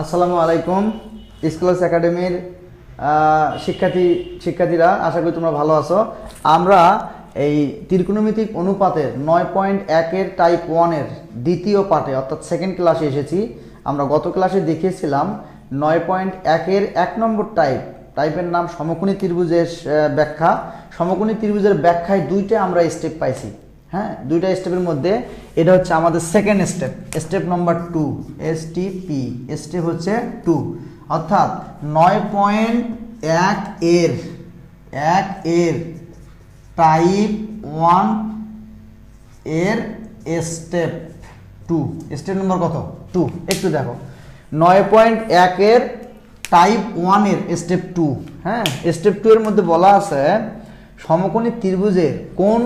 আসসালামু আলাইকুম। স্কলার্স একাডেমির শিক্ষার্থীরা, আশা করি তোমরা ভালো আছো। আমরা এই ত্রিকোণমিতিক অনুপাতের 9.1 এর টাইপ 1 এর দ্বিতীয় পাঠে অর্থাৎ সেকেন্ড ক্লাসে এসেছি। আমরা গত ক্লাসে দেখিয়েছিলাম 9.1 এর 1 নম্বর টাইপের নাম সমকোণী ত্রিভুজের ব্যাখ্যা। সমকোণী ত্রিভুজের ব্যাখ্যায় দুইটা আমরা স্টেপ পাইছি। হ্যাঁ, দুইটা স্টেপের মধ্যে এটা হচ্ছে আমাদের সেকেন্ড স্টেপ নম্বর 2 এসটিপি। স্টেপ হচ্ছে 2, অর্থাৎ 9.1 এর টাইপ 1 এর স্টেপ 2। স্টেপ নম্বর কত? 2। একটু দেখো, 9.1 এর টাইপ 1 এর স্টেপ 2। হ্যাঁ, স্টেপ 2 এর মধ্যে বলা আছে সমকোণী ত্রিভুজের কোণ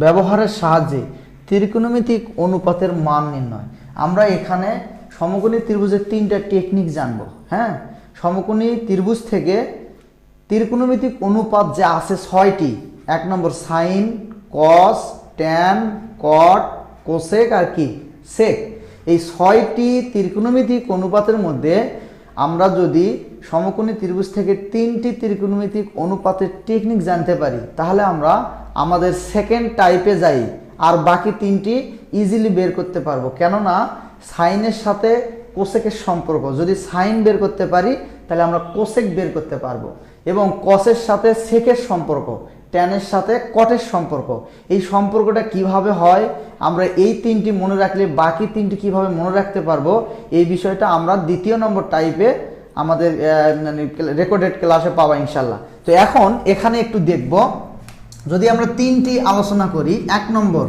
ব্যবহারের সাহায্যে ত্রিকোণমিতিক অনুপাতের মান নির্ণয়। আমরা এখানে সমকোণী ত্রিভুজের 3টা টেকনিক জানবো। হ্যাঁ, সমকোণী ত্রিভুজ থেকে ত্রিকোণমিতিক অনুপাত যে আছে 6টি। 1 নম্বর সাইন, কস, ট্যান, কট, কোসেক আর কি সেক। এই 6টি ত্রিকোণমিতিক অনুপাতের মধ্যে আমরা যদি সমকোণী ত্রিভুজ থেকে 3টি ত্রিকোণমিতিক অনুপাতের টেকনিক জানতে পারি, তাহলে আমরা আমাদের সেকেন্ড টাইপে যাই আর বাকি 3টি ইজিলি বের করতে পারবো। কেননা সাইনের সাথে কোসেকের সম্পর্ক, যদি সাইন বের করতে পারি তাহলে আমরা কোসেক বের করতে পারবো, এবং কসের সাথে সেকের সম্পর্ক, ট্যানের সাথে কটের সম্পর্ক। এই সম্পর্কটা কিভাবে হয়, আমরা এই 3টি মনে রাখলে বাকি 3টি কিভাবে মনে রাখতে পারবো, এই বিষয়টা আমরা দ্বিতীয় নম্বর টাইপে আমাদের রেকর্ডেড ক্লাসে পাবো ইনশাল্লাহ। তো এখন এখানে একটু দেখব, যদি আমরা 3টি আলোচনা করি। 1 নম্বর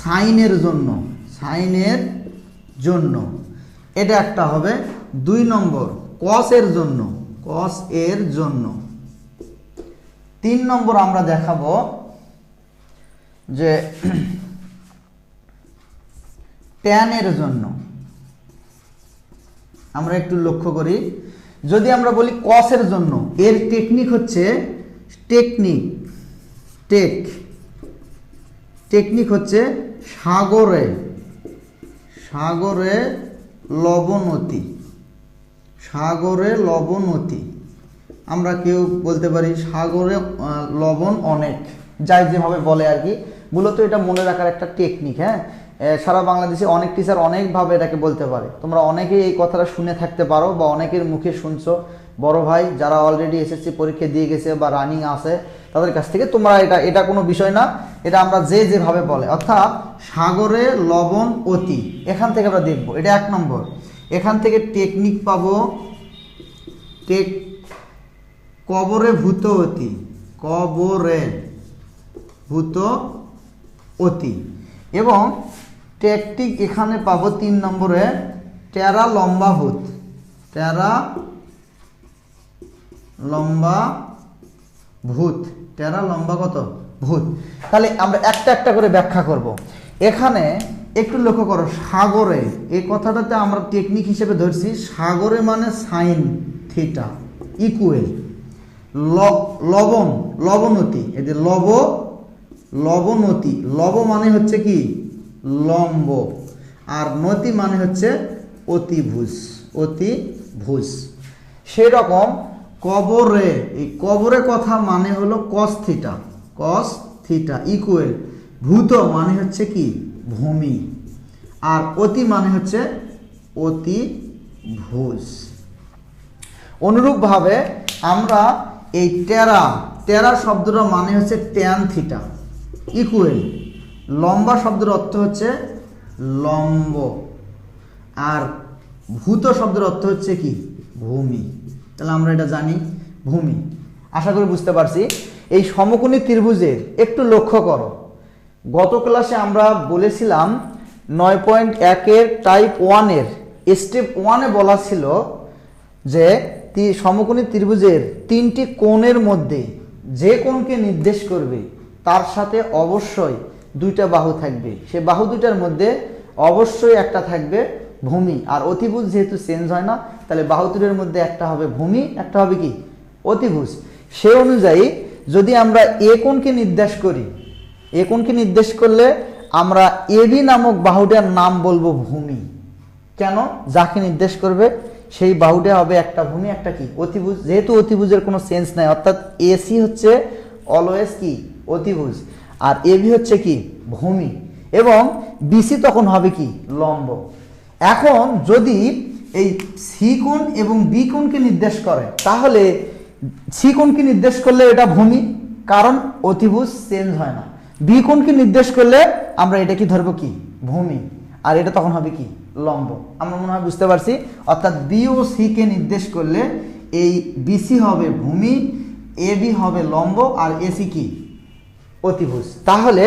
সাইনের জন্য এটা একটা হবে। 2 নম্বর কস এর জন্য। 3 নম্বর আমরা দেখাবো যে ট্যানের জন্য। আমরা একটু লক্ষ্য করি, যদি আমরা বলি কসের জন্য, এর টেকনিক হচ্ছে সাগরে লবণতি। আমরা কেউ বলতে পারি সাগরে লবণ অনেক, যাই যেভাবে বলে আর কি। মূলত এটা মনে রাখার একটা টেকনিক। হ্যাঁ, সারা বাংলাদেশে অনেক টিচার অনেকভাবে এটাকে বলতে পারে। তোমরা অনেকেই এই কথাটা শুনে থাকতে পারো বা অনেকের মুখে শুনছো। বড় ভাই যারা অলরেডি এসএসসি পরীক্ষা দিয়ে গেছে বা রানিং আছে তাদের কাছ থেকে তোমরা এটা কোনো বিষয় না, এটা আমরা যেভাবে বলে, অর্থাৎ সাগরে লবণ অতি। এখান থেকে আমরা দেখবো, এটা 1 নম্বর। এখান থেকে টেকনিক পাবো কবরে ভূত অতি, এবং টেকটিক এখানে পাবো 3 নম্বরে টেরা লম্বা ভূত। তাহলে আমরা একটা একটা করে ব্যাখ্যা করব। এখানে একটু লক্ষ্য করো, সাগরে, এই কথাটাতে আমরা টেকনিক হিসেবে ধরছি সাগরে মানে সাইন থিটা ইকুয়াল লবণতি। এই যে লবণতি, লব মানে হচ্ছে কি লম্ব, আর নতি মানে হচ্ছে অতিভুজ। সেই রকম কবরে, এই কবরে কথা মানে হলো কস থিটা ইকুয়াল ভূত মানে হচ্ছে কি ভূমি, আর অতি মানে হচ্ছে অতিভুজ। অনুরূপভাবে আমরা এই টেরা শব্দটা মানে হচ্ছে ট্যান থিটা ইকুয়াল লম্বা শব্দের অর্থ হচ্ছে লম্ব, আর ভূত শব্দের অর্থ হচ্ছে কি ভূমি। তাহলে আমরা এটা জানি ভূমি। আশা করি বুঝতে পারছি। এই সমকোণী ত্রিভুজের একটু লক্ষ্য করো, গত ক্লাসে আমরা বলেছিলাম 9.1 এর টাইপ 1 এর স্টেপ 1 এ বলা ছিল যে সমকোণী ত্রিভুজের 3টি কোণের মধ্যে যে কোণকে নির্দেশ করবে তার সাথে অবশ্যই 2টা বাহু থাকবে। সে বাহু 2টার মধ্যে অবশ্যই একটা থাকবে ভূমি, আর অতিভুজ যেহেতু চেঞ্জ হয় না, তাহলে বাহু 2টার মধ্যে একটা হবে ভূমি, একটা হবে কি অতিভুজ। সেই অনুযায়ী যদি আমরা এ কোণকে নির্দেশ করলে আমরা এবি নামক বাহুটার নাম বলবো ভূমি। কেন? যাকে নির্দেশ করবে সেই বাহুটা হবে একটা ভূমি একটা কি অতিভুজ। যেহেতু অতিভুজের কোনো সেন্স নাই, অর্থাৎ এসি হচ্ছে অলওয়েজ কি অতিভুজ, আর এবি হচ্ছে কি ভূমি, এবং বিসি তখন হবে কি লম্ব। এখন যদি এই সি কোণ এবং বি কোণকে নির্দেশ করে, তাহলে সি কোণকে নির্দেশ করলে এটা ভূমি, কারণ অতিভুজ চেঞ্জ হয় না। বি কোণকে নির্দেশ করলে আমরা এটা কি ধরবো কি ভূমি, আর এটা তখন হবে কি লম্ব। আমরা মনে হয় বুঝতে পারছি। অর্থাৎ বি ও সি কে নির্দেশ করলে এই বিসি হবে ভূমি, এ বি হবে লম্ব, আর এসি কি অতিভুজ। তাহলে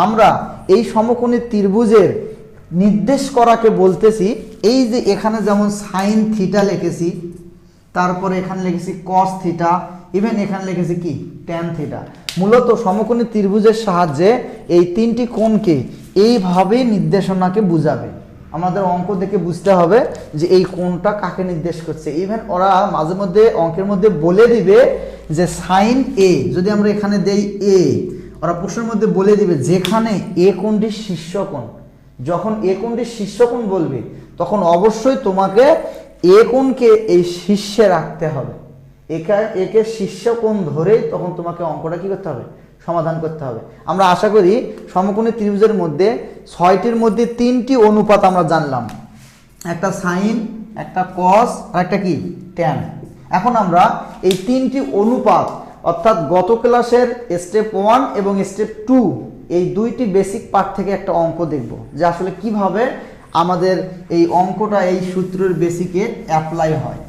আমরা এই সমকোণী ত্রিভুজের নির্দেশ করাকে বলতেছি, এই যে এখানে যেমন সাইন থিটা লিখেছি, তারপরে এখানে লিখেছি কস থিটা, ইভেন এখানে লিখেছি কি ট্যান থিটা। মূলত সমকোণী ত্রিভুজের সাহায্যে এই তিনটি কোণকে এইভাবে নির্দেশনাকে বুঝাবে। আমাদের অঙ্ক দেখে বুঝতে হবে যে এই কোণটা কাকে নির্দেশ করছে। ইভেন ওরা মাঝে মধ্যে অঙ্কের মধ্যে বলে দিবে যে সাইন এ, যদি আমরা এখানে দেই এ, ওরা প্রশ্নের মধ্যে বলে দিবে যেখানে এ কোণটি শীর্ষকোণ। যখন এ কোণটি শীর্ষকোণ বলবে, তখন অবশ্যই তোমাকে এ কোণকে এই শীর্ষে রাখতে হবে। একে শীর্ষকোণ ধরেই তখন তোমাকে অঙ্কটা কি করতে হবে সমাধান করতে হবে। আমরা আশা করি সমকোণী ত্রিভুজের মধ্যে 6টির মধ্যে 3টি অনুপাত আমরা জানলাম, একটা সাইন, একটা কস, আর একটা কি ট্যান। এখন আমরা এই 3টি অনুপাত, অর্থাৎ গত ক্লাসের স্টেপ 1 এবং স্টেপ 2, এই 2টি বেসিক পার্ট থেকে একটা অঙ্ক দেখব যে আসলে কিভাবে আমাদের এই অঙ্কটা এই সূত্রের বেসিকে অ্যাপ্লাই হয়।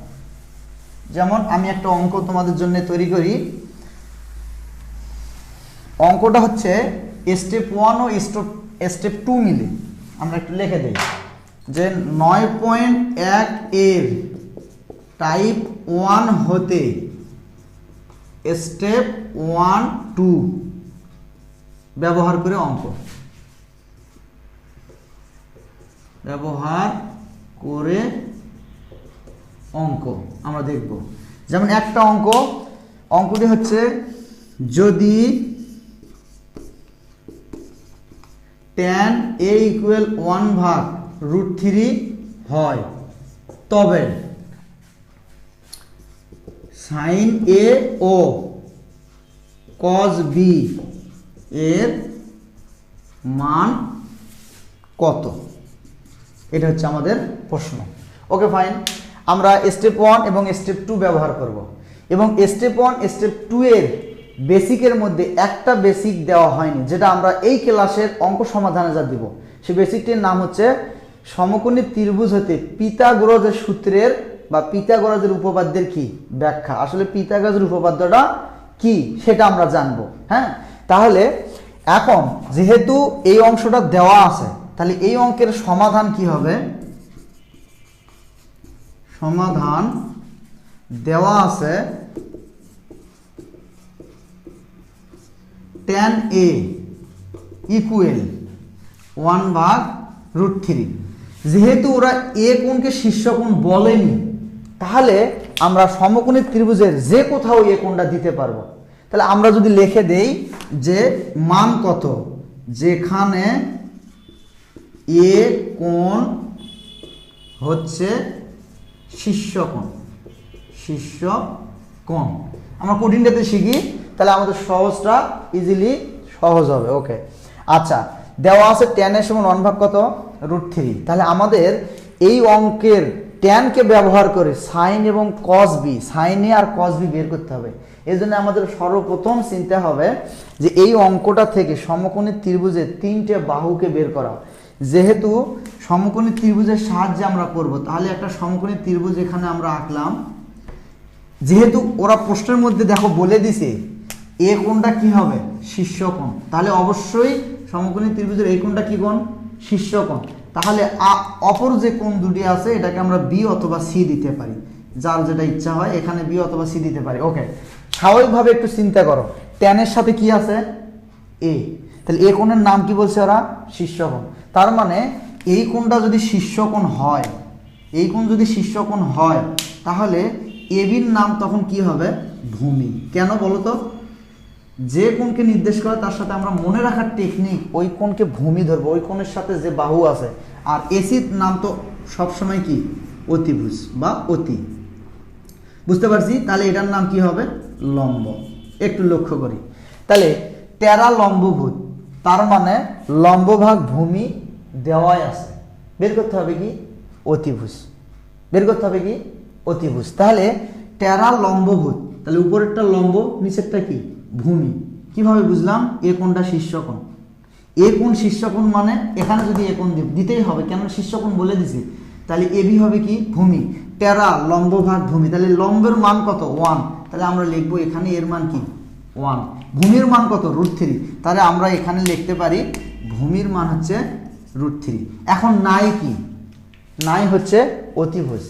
যেমন আমি একটা অঙ্ক তোমাদের জন্য তৈরি করি। অঙ্কটা হচ্ছে স্টেপ 1 ও স্টেপ 2 মিলে। আমরা একটু লিখে দিই যে 9.1 এর টাইপ 1 হতে স্টেপ 1, 2 ব্যবহার করে অঙ্ক আমরা দেখব। যেমন একটা অঙ্কটি হচ্ছে যদি tan a ইকুয়াল 1/√3 হয়, তবে sin a O cos b এর মান কত? এটা হচ্ছে আমাদের প্রশ্ন। ওকে ফাইন, আমরা স্টেপ 1 এবং স্টেপ 2 ব্যবহার করব, এবং স্টেপ 1 স্টেপ 2 এর বেসিকের মধ্যে একটা বেসিক দেওয়া হয়নি, যেটা আমরা এই ক্লাসের অঙ্ক সমাধানে যা দিব। সেই বেসিকটির নাম হচ্ছে সমকোণী ত্রিভুজ হতে পিথাগোরাসের সূত্রের বা পিথাগোরাসের উপপাদ্যের কি ব্যাখ্যা। আসলে পিথাগোরাসের উপপাদ্যটা কি সেটা আমরা জানবো। হ্যাঁ, তাহলে এখন যেহেতু এই অংশটা দেওয়া আছে, তাহলে এই অঙ্কের সমাধান কি হবে? সমাধান দেওয়া আছে tan a ইকুয়াল 1/√3। যেহেতু ওরা এ কোণকে শীর্ষকোণ বলেনি, তাহলে আমরা সমকোণী ত্রিভুজের যে কোথাও এ কোণটা দিতে পারবো। তাহলে আমরা যদি লিখে দেই যে মান কত, যেখানে এ কোণ হচ্ছে শীর্ষকোণ। আমরা কঠিনটাতে শিখি, তাহলে আমাদের সহজটা ইজিলি সহজ হবে। ওকে, আচ্ছা, দেওয়া আছে tan এর সমান 1/√3। তাহলে আমাদের এই অঙ্কের ট্যানকে ব্যবহার করে সাইন এবং কস বি, সাইন এ আর কস বি বের করতে হবে। এই জন্য আমাদের সর্বপ্রথম চিন্তা হবে যে এই অঙ্কটা থেকে সমকোণী ত্রিভুজের 3টে বাহুকে বের করা। যেহেতু সমকোণী ত্রিভুজের সাহায্যে আমরা করব, তাহলে একটা সমকোণী ত্রিভুজ এখানে আমরা আঁকলাম। যেহেতু ওরা প্রশ্নের মধ্যে দেখো বলে দিছে এ কোণটা কি হবে শীর্ষকোণ, তাহলে অবশ্যই সমকোণী ত্রিভুজের এই কোণটা কি কোণ শীর্ষকোণ। তাহলে অপর যে কোণ দুটি আছে এটাকে আমরা বি অথবা সি দিতে পারি, যার যেটা ইচ্ছা হয় এখানে বি অথবা সি দিতে পারি। ওকে, স্বাভাবিকভাবে একটু চিন্তা করো, ট্যানের সাথে কি আছে এ, তাহলে এ কোণের নাম কি বলছে ওরা শীর্ষকোণ। তার মানে এই কোণটা যদি শীর্ষকোণ হয়, এই কোণ যদি শীর্ষকোণ হয়, তাহলে এবির নাম তখন কি হবে ভূমি। কেন বলো তো? যে কোণকে নির্দেশ করে তার সাথে আমরা মনে রাখার টেকনিক, ওই কোণকে ভূমি ধরবো, ওই কোণের সাথে যে বাহু আছে। আর এসির নাম তো সবসময় কি অতিভুজ বা অতি। বুঝতে পারছি? তাহলে এটার নাম কি হবে? লম্ব। একটু লক্ষ্য করি, তাহলে টেরা লম্বভুজ, তার মানে লম্বভাগ ভূমি দেওয়াই আছে, বের করতে হবে কি? অতিভুজ। বের করতে হবে কি? অতিভুজ। তাহলে টেরা লম্বভুজ, তাহলে উপরেরটা লম্ব, নিচেরটা কি? ভূমি। কিভাবে বুঝলাম? এ কোণটা শীর্ষকোণ, এ কোণ শীর্ষকোণ, মানে এখানে যদি এ কোণ দিতেই হবে, কেন? শীর্ষকোণ বলে দিছি। তাহলে এবি হবে কি? ভূমি। টেরা লম্বভাগ ভূমি, তাহলে লম্বের মান কত? 1। তাহলে আমরা লিখবো এখানে এর মান কি? 1। ভূমির মান কত? √3। তাহলে আমরা এখানে লিখতে পারি ভূমির মান হচ্ছে √3। এখন নাই কি? নাই হচ্ছে অতিভুজ।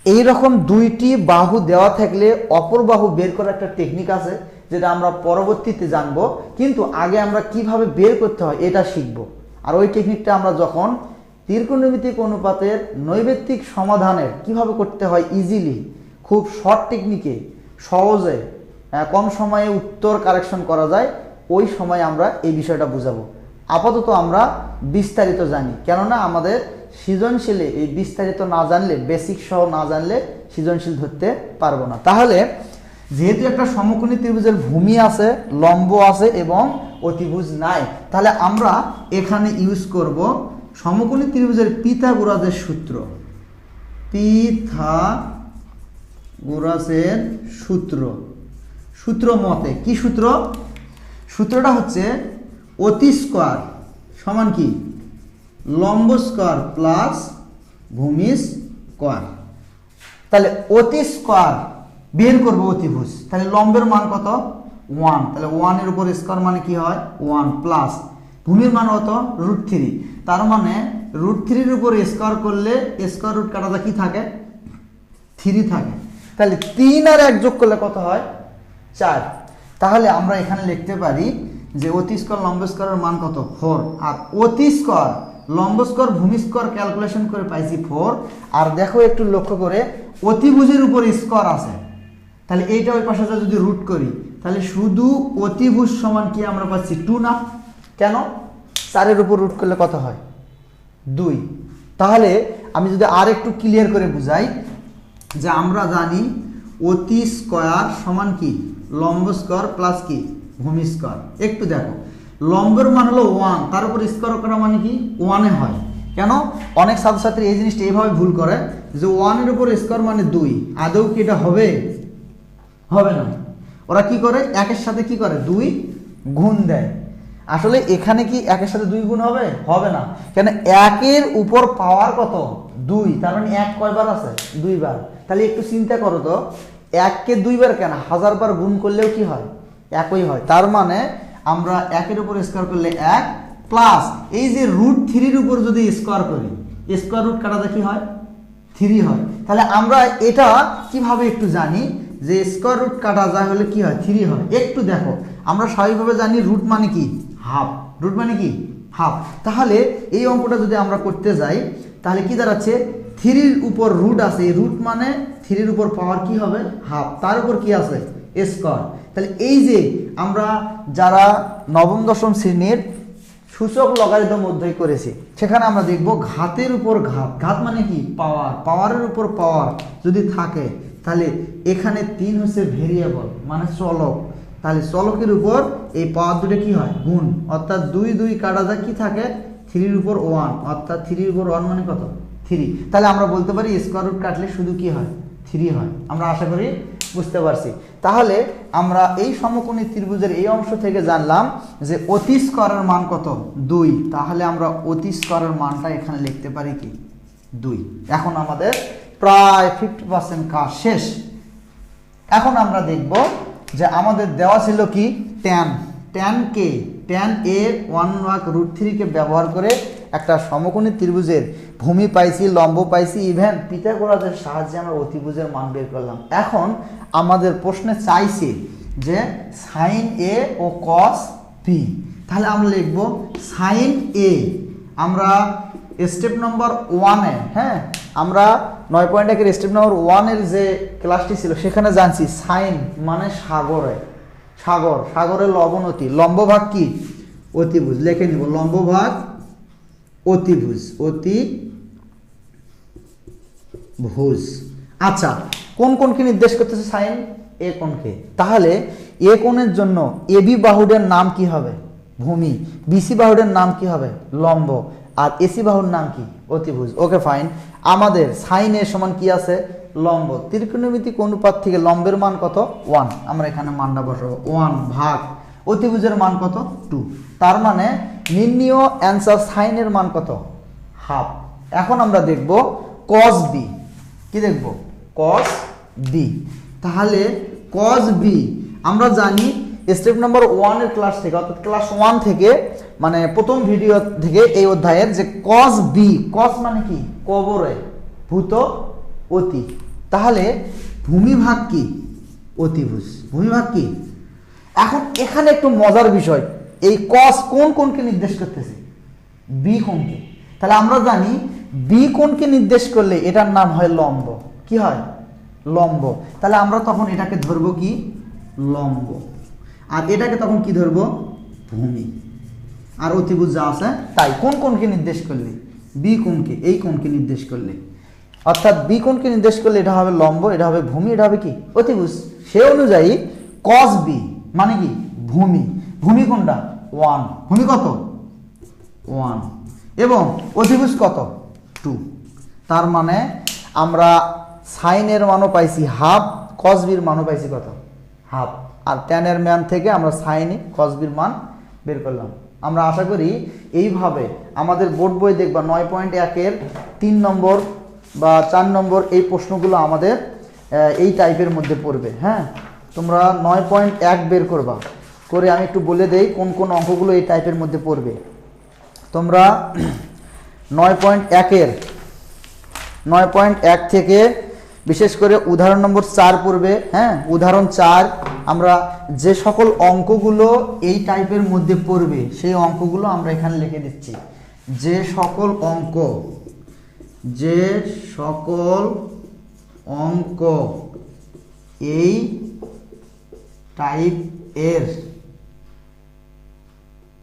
এইরকম দুইটি বাহু দেওয়া থাকলে অপর বাহু বের করার একটা টেকনিক আছে, যেটা আমরা পরবর্তীতে জানবো, কিন্তু আগে আমরা কিভাবে বের করতে হয় এটা শিখবো। আর ওই টেকনিকটা আমরা যখন ত্রিকোণমিতিক অনুপাতের নৈবেত্তিক সমাধানের কিভাবে করতে হয় ইজিলি, খুব শর্ট টেকনিকে, সহজে, কম সময়ে উত্তর কারেকশন করা যায়, ওই সময় আমরা এই বিষয়টা বুঝাবো। আপাতত আমরা বিস্তারিত জানি, কেননা আমাদের সৃজনশীলে এই বিস্তারিত না জানলে, বেসিক সহ না জানলে সৃজনশীল ধরতে পারবো না। তাহলে যেহেতু একটা সমকোণী ত্রিভুজের ভূমি আছে, লম্ব আছে এবং অতিভুজ নাই, তাহলে আমরা এখানে ইউজ করব সমকোণী ত্রিভুজের পিথাগোরাসের সূত্র। পিথাগোরাসের সূত্র, সূত্র মতে কি সূত্র? সূত্রটা হচ্ছে অতি স্কয়ার সমান কি? লম্ব স্কয়ার প্লাস ভূমি স্কয়ার। তাহলে অতি স্কয়ার বের করব অতিভুজ, তাহলে লম্বের মান কত? 1। তাহলে 1 এর উপর স্কয়ার মানে কি হয়? 1 প্লাস ভূমির মান কত? √3। তার মানে √3 এর উপর স্কয়ার করলে স্কয়ার রুট কাটাটা কি থাকে? 3 থাকে। তাহলে 3 আর 1 যোগ করলে কত হয়? 4। তাহলে আমরা এখানে লিখতে পারি যে অতি স্কয়ার লম্ব স্কয়ারের মান কত? 4। আর অতি স্কয়ার লম্ব স্কয়ার ভূমি স্কয়ার ক্যালকুলেশন করে পাইছি 4। আর দেখো একটু লক্ষ্য করে, অতিভুজের উপর স্কয়ার আছে, তাহলে এইটা ওই পাশে যদি রুট করি, তাহলে শুধু অতিভুজ সমান কি আমরা পাচ্ছি? 2 না? কেন? 4 এর উপর রুট করলে কত হয়? 2। তাহলে আমি যদি আর একটু ক্লিয়ার করে বুঝাই, যে আমরা জানি অতি স্কয়ার সমান কি? লম্ব স্কয়ার প্লাস কি? ভূমি স্কয়ার। একটু দেখো, লম্বের মান হলো 1, তার উপর স্কয়ার করা মানে কি? 1 এ হয়। কেন? অনেক ছাত্রছাত্রী এই জিনিসটা এইভাবে ভুল করে যে 1 এর উপর স্কয়ার মানে 2। আদৌ কি এটা হবে? হবে না। ওরা কি করে? 1 এর সাথে কি করে? 2 গুণ দেয়। আসলে এখানে কি 1 এর সাথে 2 গুণ হবে? হবে না। কেন? 1 এর উপর পাওয়ার কত? 2। তার মানে 1 কয়বার আছে? 2 বার। তাহলে একটু চিন্তা করো তো, 1 কে 2 বার কেন, 1000 বার গুণ করলেও কি হয়? একই হয়। তার মানে আমরা 1 এর উপর স্কয়ার করলে 1 প্লাস এই যে √3 এর উপর যদি স্কয়ার করি, স্কয়ার রুট কাটাতে কি হয়? 3 হয়। তাহলে আমরা এটা কিভাবে একটু জানি যে স্কয়ার রুট কাটা যায় হলে কি হয়? 3 হয়। একটু দেখো, আমরা স্বাভাবিকভাবে জানি রুট মানে কি? হাফ। রুট মানে কি? হাফ। তাহলে এই অঙ্কটা যদি আমরা করতে যাই, তাহলে কি দাঁড়াচ্ছে? 3 এর উপর রুট আছে, রুট মানে 3 এর উপর পাওয়ার কি হবে? হাফ। তার উপর কি আছে? স্কয়ার। তাহলে এই যে আমরা যারা নবম দশম শ্রেণীর সূচক লগারিদম অধ্যায় করেছি, সেখানে আমরা দেখব ঘাতের উপর ঘাত, ঘাত মানে কি? পাওয়ার। পাওয়ারের উপর পাওয়ার যদি থাকে, তাহলে এখানে 3 হচ্ছে ভেরিয়েবল মানে চলক, তাহলে চলকের উপর এই পাওয়ার দুটো কি হয়? গুণ। অর্থাৎ 2 2 কাটা যায়, কি থাকে? 3 এর উপর 1, অর্থাৎ 3 এর উপর 1 মানে কত? 3। তাহলে আমরা বলতে পারি স্কয়ার রুট কাটলে শুধু কি হয়? 3 হয়। আমরা আশা করি বুঝতে পারছি। তাহলে আমরা এই সমকোণী ত্রিভুজের এই অংশ থেকে জানলাম যে অতি স্কয়ারের মান কত? 2। তাহলে আমরা অতি স্কয়ারের মানটা এখানে লিখতে পারি কি? 2। এখন আমাদের প্রায় 50% কাজ শেষ। এখন আমরা দেখব যে আমাদের দেওয়া ছিল কি? tan কে, tan a 1/√3 কে ব্যবহার করে একটা সমকোণী ত্রিভুজের ভূমি পাইছি, লম্ব পাইছি, ইভেন পিথাগোরাসের সাহায্যে আমরা অতিভুজের মান বের করলাম। এখন আমাদের প্রশ্নে চাইছে যে sin a O cos b। তাহলে আমরা লিখব sin a, আমরা স্টেপ নম্বর 1 এ, হ্যাঁ, আমরা 9.1 এর স্টেপ নম্বর 1 এর যে ক্লাসটি ছিল সেখানে জানছি সাইন মানে সাগরে, সাগর, সাগরের লবণতি, লম্বভাগ কি? অতিভুজ। লিখে নিব লম্বভাগ অতিভুজ, ভুজ। আচ্ছা, কোন কোণকে নির্দেশ করতেছে সাইন? এ কোণকে। তাহলে এ কোণের জন্য এবি বাহুদের নাম কি হবে? ভূমি। বিসি বাহুদের নাম কি হবে? লম্ব। আর এসি বাহুর নাম কি? অতিভুজ। Okay fine. আমাদের সাইন এ সমান কি আছে? লম্ব। ত্রিকোণমিতিক অনুপাত থেকে লম্বের মান কত? 1। আমরা এখানে মানটা বসাবো 1 ভাগ অতিভুজের মান কত? 2। তার মানে নির্ণীয় অ্যান্সার সাইনের মান কত? হাফ। এখন আমরা দেখব cos b। কি দেখব? cos b। তাহলে cos b আমরা জানি স্টেপ নাম্বার 1 এর ক্লাস থেকে, অর্থাৎ ক্লাস 1 থেকে, মানে প্রথম ভিডিও থেকে এই অধ্যায়ের, যে cos b, cos মানে কি? কবরে, ভূত, অতি। তাহলে ভূমিভাগ কি? অতিভুজ। ভূমিভাগ কি? এখন এখানে একটু মজার বিষয়, এই cos কোন কোণকে নির্দেশ করতেছে? বি কোণকে। তাহলে আমরা জানি বি কোণকে নির্দেশ করলে এটার নাম হয় লম্ব। কি হয়? লম্ব। তাহলে আমরা তখন এটাকে ধরবো কি? লম্ব। আর এটাকে তখন কি ধরবো? ভূমি। আর অতিভুজ যা আছে তাই। কোন কোণকে নির্দেশ করলে? বি কোণকে, এই কোণকে নির্দেশ করলে। অর্থাৎ বি কোণকে নির্দেশ করলে এটা হবে লম্ব, এটা হবে ভূমি, এটা হবে কি? অতিভুজ। সে অনুযায়ী cos b মানে কি? ভূমি। ভূমি কোনটা? 1। ভূমি কত? 1। এবং অতিভুজ কত? 2। তার মানে আমরা সাইনের মানও পাইছি হাফ, cos b এর মানও পাইছি কত? হাফ। আর tan এর মান থেকে আমরা সাইনে cos b এর মান বের করলাম। আমরা আশা করি এইভাবে আমাদের বোর্ড বই দেখবা 9.1 এর 3 নম্বর বা 4 নম্বর এই প্রশ্নগুলো আমাদের এই টাইপের মধ্যে পড়বে। হ্যাঁ, তোমরা 9.1 বের করবা, করে আমি একটু বলে দেই কোন কোন অঙ্কগুলো এই টাইপের মধ্যে পড়বে। তোমরা 9.1 থেকে বিশেষ করে উদাহরণ নম্বর 4 পড়বে। হ্যাঁ, উদাহরণ 4 আমরা যে সকল অঙ্কগুলো এই টাইপের মধ্যে পড়বে সেই অঙ্কগুলো আমরা এখানে লিখে দিচ্ছি। যে সকল অঙ্ক এই টাইপের,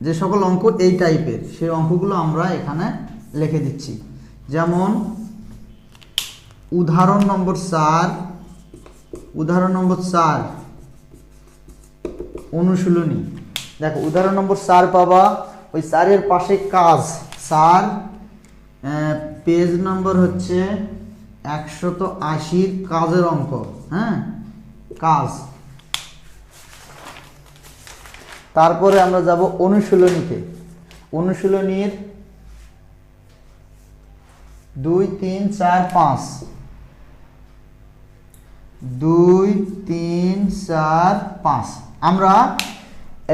যে সকল অঙ্ক এই টাইপের, সেই অঙ্কগুলো আমরা এখানে লিখে দিচ্ছি। যেমন উদাহরণ নম্বর 4 অনুশীলনী। দেখো উদাহরণ নম্বর 4 পাবা, ওই 4 এর পাশে কাজ। 4 পেজ নম্বর হচ্ছে 180 কাজের অঙ্ক। হ্যাঁ, কাজ। তারপরে আমরা যাব অনুশীলনীতে। অনুশীলনীর 2, 3, 4, 5, 2, 3, 4, 5 আমরা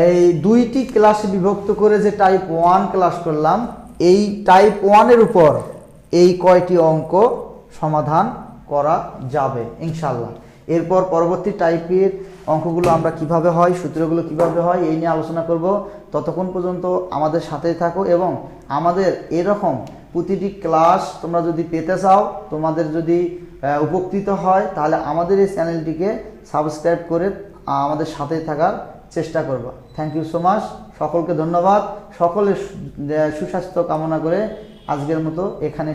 এই দুইটি ক্লাসে বিভক্ত করে যে টাইপ 1 ক্লাস করলাম, এই টাইপ 1 এর উপর এই কয়টি অঙ্ক সমাধান করা যাবে ইনশাআল্লাহ। এরপর পরবর্তী টাইপের অঙ্কগুলো আমরা কিভাবে হয়, সূত্রগুলো কিভাবে হয়, এই নিয়ে আলোচনা করব। ততক্ষণ পর্যন্ত আমাদের সাথেই থাকো এবং আমাদের এরকম প্রতিটি ক্লাস তোমরা যদি পেতে চাও, তোমাদের যদি উপকৃত হয়, তাহলে আমাদের এই চ্যানেলটিকে সাবস্ক্রাইব করে আমাদের সাথেই থাকার চেষ্টা করবা। Thank you so much. সকলকে ধন্যবাদ। সকলের সুস্বাস্থ্য কামনা করে আজকের মতো এখানে